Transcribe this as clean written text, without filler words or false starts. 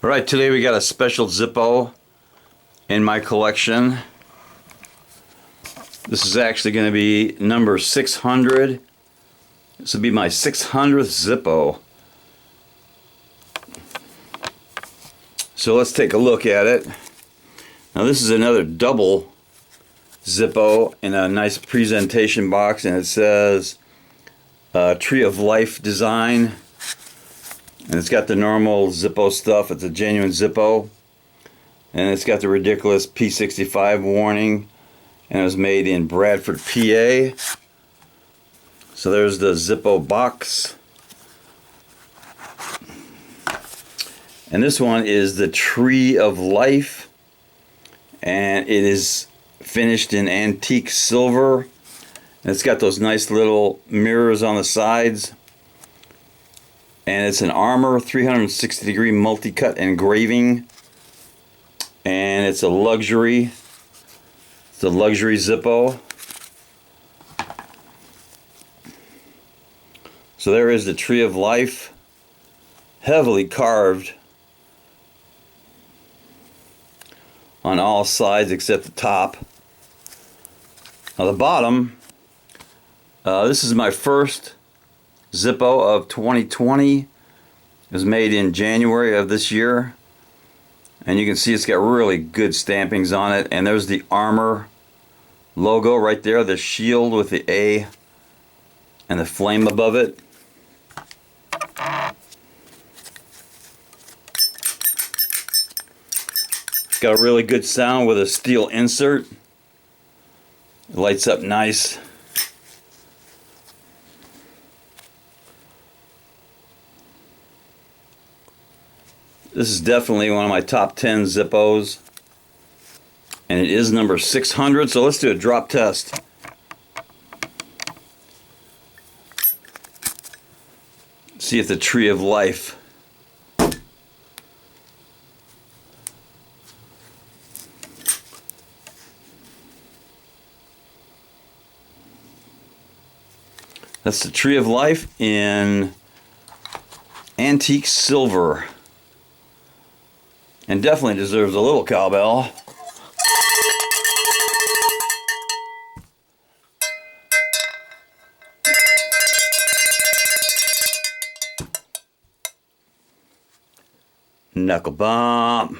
Alright, today we got a special Zippo in my collection. This is actually going to be number 600. This will be my 600th Zippo. So let's take a look at it. Now this is another double Zippo in a nice presentation box, and it says Tree of Life design. And it's got the normal Zippo stuff. It's a genuine Zippo. And it's got the ridiculous P65 warning. And it was made in Bradford, PA. So there's the Zippo box. And this one is the Tree of Life. And it is finished in antique silver. And it's got those nice little mirrors on the sides. And it's an armor 360 degree multi-cut engraving, and it's a luxury Zippo. So there is the Tree of Life, heavily carved on all sides except the top. Now the bottom, this is my first Zippo of 2020. It was made in January of this year, and you can see it's got really good stampings on it. And there's the armor logo right there, the shield with the A and the flame above it. It's got a really good sound with a steel insert. It lights up nice. This is definitely one of my top 10 Zippos, and it is number 600, so let's do a drop test. See if the Tree of Life that's the Tree of Life in antique silver. And definitely deserves a little cowbell. Knuckle bump.